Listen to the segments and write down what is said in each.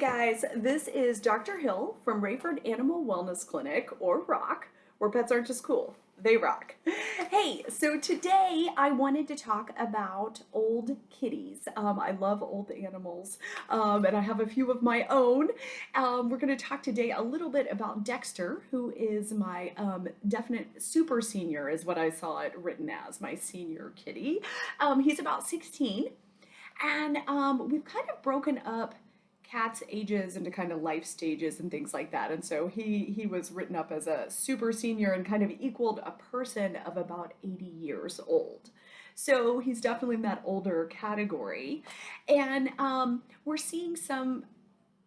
Guys, this is Dr. Hill from Rayford Animal Wellness Clinic, or ROC, where pets aren't just cool, they rock. Hey, so today I wanted to talk about old kitties. I love old animals, and I have a few of my own. We're going to talk today a little bit about Dexter, who is my definite super senior, is what I saw it written as, my senior kitty. He's about 16. And we've kind of broken up cats' ages into kind of life stages and things like that. And so he was written up as a super senior and kind of equaled a person of about 80 years old. So he's definitely in that older category. And we're seeing some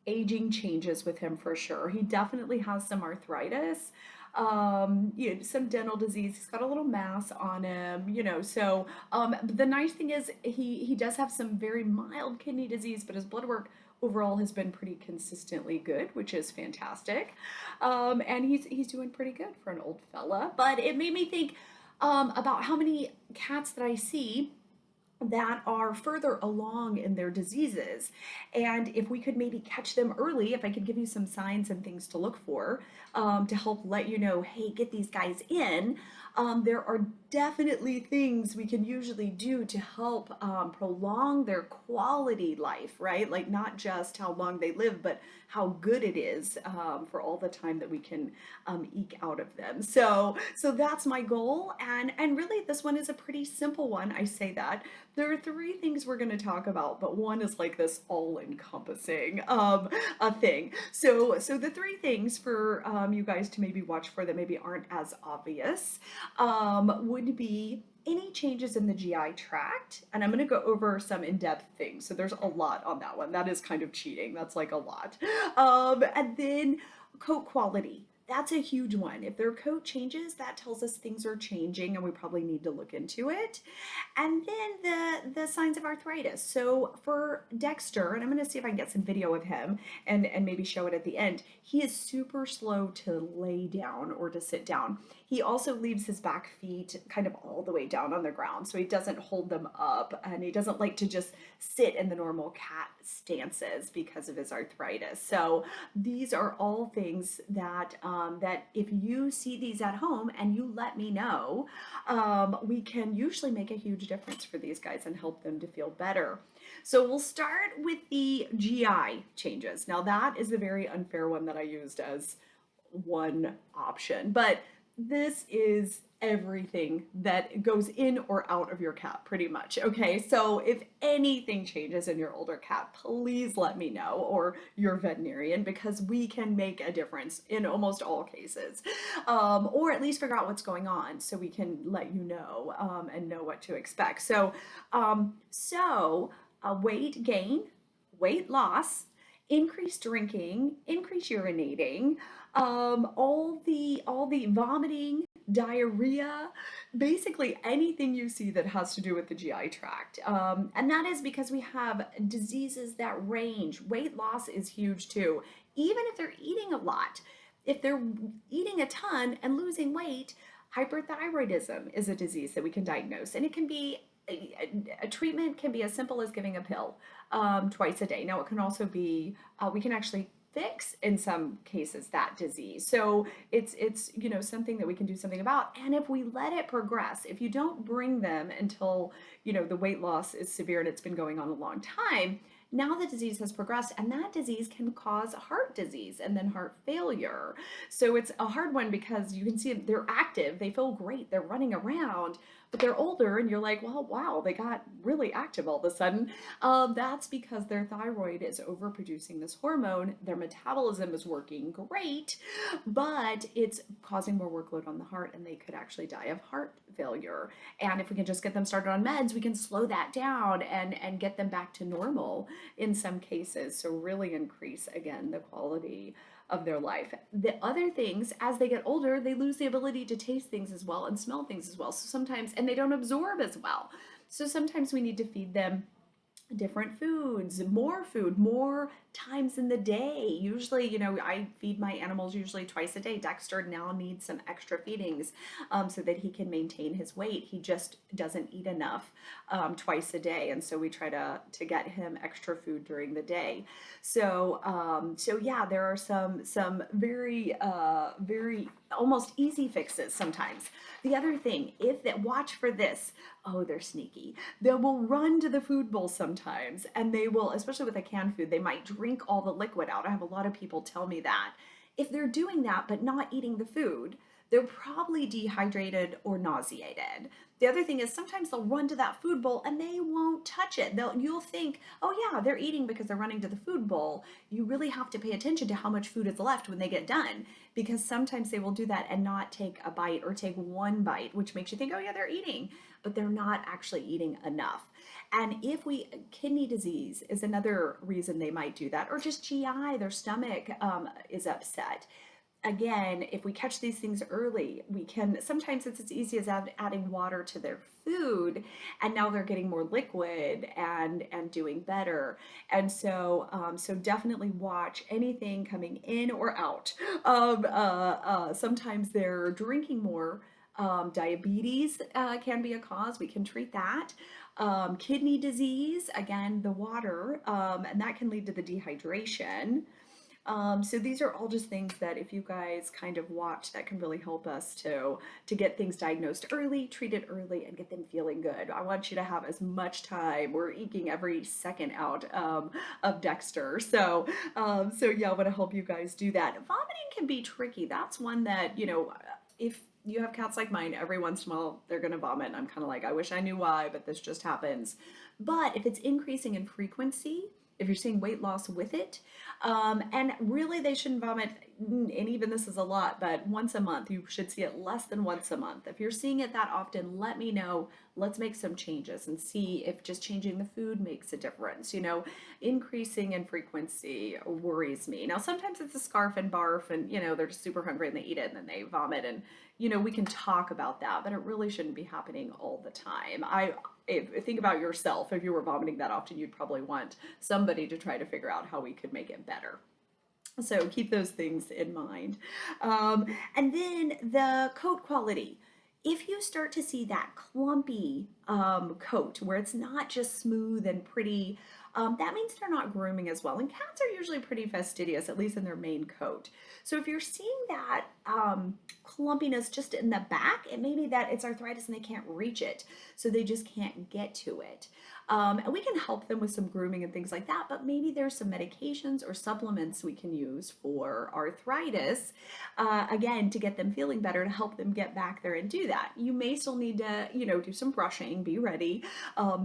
aging changes with him for sure. He definitely has some arthritis, some dental disease. He's got a little mass on him, So but the nice thing is he does have some very mild kidney disease, but his blood work overall has been pretty consistently good, which is fantastic. And he's doing pretty good for an old fella. But it made me think about how many cats that I see that are further along in their diseases. And if we could maybe catch them early, if I could give you some signs and things to look for to help let you know, hey, get these guys in, there are definitely things we can usually do to help prolong their quality life, right? Like not just how long they live, but how good it is for all the time that we can eke out of them. So that's my goal. And really, this one is a pretty simple one. I say that. There are three things we're going to talk about, but one is like this all-encompassing a thing. So the three things for you guys to maybe watch for that maybe aren't as obvious would be any changes in the GI tract, and I'm going to go over some in-depth things. So there's a lot on that one. That is kind of cheating. That's like a lot. And then coat quality. That's a huge one. If their coat changes, that tells us things are changing and we probably need to look into it. And then the signs of arthritis. So for Dexter, and I'm going to see if I can get some video of him and maybe show it at the end, he is super slow to lay down or to sit down. He also leaves his back feet kind of all the way down on the ground, so he doesn't hold them up, and he doesn't like to just sit in the normal cat stances because of his arthritis. So these are all things that that if you see these at home and you let me know, we can usually make a huge difference for these guys and help them to feel better. So we'll start with the GI changes. Now that is a very unfair one that I used as one option, but this is everything that goes in or out of your cat pretty much. Okay, so if anything changes in your older cat, please let me know, or your veterinarian, because we can make a difference in almost all cases, or at least figure out what's going on so we can let you know and know what to expect. Weight gain, weight loss, increased drinking, increased urinating, all the vomiting, diarrhea, basically anything you see that has to do with the GI tract. And that is because we have diseases that range. Weight loss is huge too. Even if they're eating a lot, if they're eating a ton and losing weight, hyperthyroidism is a disease that we can diagnose, and it can be a treatment can be as simple as giving a pill twice a day. Now, it can also be, we can actually fix in some cases that disease. So it's something that we can do something about. And if we let it progress, if you don't bring them until the weight loss is severe and it's been going on a long time, now the disease has progressed, and that disease can cause heart disease and then heart failure. So it's a hard one because you can see they're active, they feel great, they're running around, but they're older and you're like, well, wow, they got really active all of a sudden. That's because their thyroid is overproducing this hormone. Their metabolism is working great, but it's causing more workload on the heart, and they could actually die of heart failure. And if we can just get them started on meds, we can slow that down and get them back to normal in some cases. So really increase, again, the quality of their life. The other things, as they get older, they lose the ability to taste things as well and smell things as well. So sometimes, and they don't absorb as well. So sometimes we need to feed them different foods, more food, more times in the day. Usually, I feed my animals usually twice a day. Dexter now needs some extra feedings so that he can maintain his weight. He just doesn't eat enough twice a day, and so we try to get him extra food during the day. So yeah, there are some very almost easy fixes sometimes. The other thing, if that watch for this, oh, they're sneaky. They will run to the food bowl sometimes, and they will, especially with a canned food, they might drink all the liquid out. I have a lot of people tell me that. If they're doing that but not eating the food, they're probably dehydrated or nauseated. The other thing is sometimes they'll run to that food bowl and they won't touch it. You'll think, oh yeah, they're eating because they're running to the food bowl. You really have to pay attention to how much food is left when they get done, because sometimes they will do that and not take a bite or take one bite, which makes you think, oh yeah, they're eating, but they're not actually eating enough. And kidney disease is another reason they might do that, or just GI, their stomach is upset. Again, if we catch these things early, we can, sometimes it's as easy as adding water to their food, and now they're getting more liquid and doing better. And so definitely watch anything coming in or out. Sometimes they're drinking more. Diabetes can be a cause. We can treat that. Kidney disease, again, the water, and that can lead to the dehydration. So these are all just things that if you guys kind of watch, that can really help us to get things diagnosed early, treated early, and get them feeling good. I want you to have as much time. We're eking every second out of Dexter. So yeah, I want to help you guys do that. Vomiting can be tricky. That's one that, if you have cats like mine, every once in a while they're gonna vomit. And I'm kind of like, I wish I knew why, but this just happens. But if it's increasing in frequency, if you're seeing weight loss with it, and really they shouldn't vomit, and even this is a lot, but once a month, you should see it less than once a month. If you're seeing it that often, let me know. Let's make some changes and see if just changing the food makes a difference. Increasing in frequency worries me. Now, sometimes it's a scarf and barf, and they're just super hungry and they eat it and then they vomit, and we can talk about that, but it really shouldn't be happening all the time. Think about yourself. If you were vomiting that often, you'd probably want somebody to try to figure out how we could make it better. So keep those things in mind. And then the coat quality. If you start to see that clumpy coat where it's not just smooth and pretty, that means they're not grooming as well. And cats are usually pretty fastidious, at least in their main coat. So if you're seeing that clumpiness just in the back, it may be that it's arthritis and they can't reach it. So they just can't get to it. And we can help them with some grooming and things like that, but maybe there's some medications or supplements we can use for arthritis, again, to get them feeling better, to help them get back there and do that. You may still need to, do some brushing, be ready.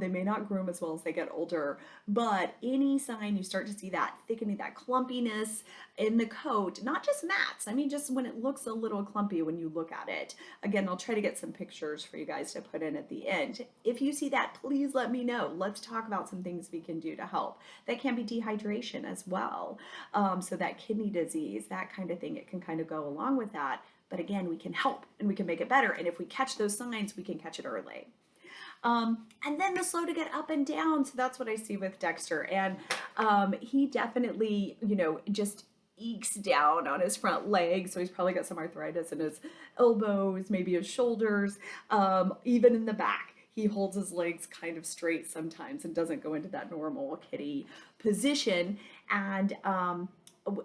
They may not groom as well as they get older, but any sign you start to see that thickening, that clumpiness in the coat, not just mats, I mean, just when it looks a little clumpy when you look at it. Again, I'll try to get some pictures for you guys to put in at the end. If you see that, please let me know. Let's talk about some things we can do to help. That can be dehydration as well. So that kidney disease, that kind of thing, it can kind of go along with that. But again, we can help and we can make it better. And if we catch those signs, we can catch it early. And then the slow to get up and down. So that's what I see with Dexter. And he definitely, just ekes down on his front legs. So he's probably got some arthritis in his elbows, maybe his shoulders, even in the back. He holds his legs kind of straight sometimes and doesn't go into that normal kitty position. And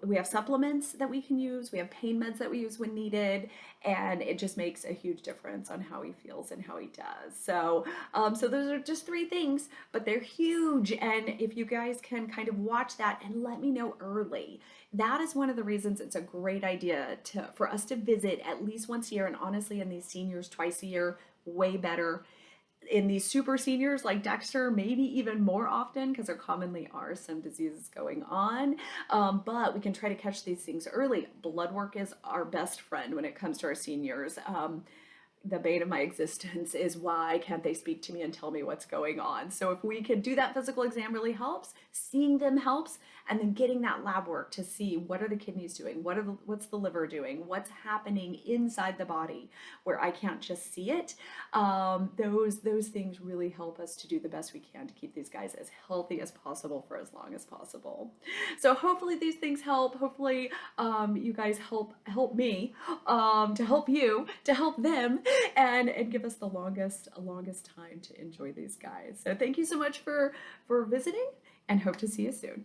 we have supplements that we can use. We have pain meds that we use when needed, and it just makes a huge difference on how he feels and how he does. So those are just three things, but they're huge. And if you guys can kind of watch that and let me know early, that is one of the reasons it's a great idea for us to visit at least once a year. And honestly, in these seniors, twice a year, way better. In these super seniors like Dexter, maybe even more often, because there commonly are some diseases going on. But we can try to catch these things early. Blood work is our best friend when it comes to our seniors. the bane of my existence is why can't they speak to me and tell me what's going on? So if we can do that physical exam really helps, seeing them helps, and then getting that lab work to see what are the kidneys doing, what's the liver doing, what's happening inside the body where I can't just see it. Those things really help us to do the best we can to keep these guys as healthy as possible for as long as possible. So hopefully these things help. Hopefully you guys help me to help you to help them and give us the longest time to enjoy these guys. So thank you so much for visiting and hope to see you soon.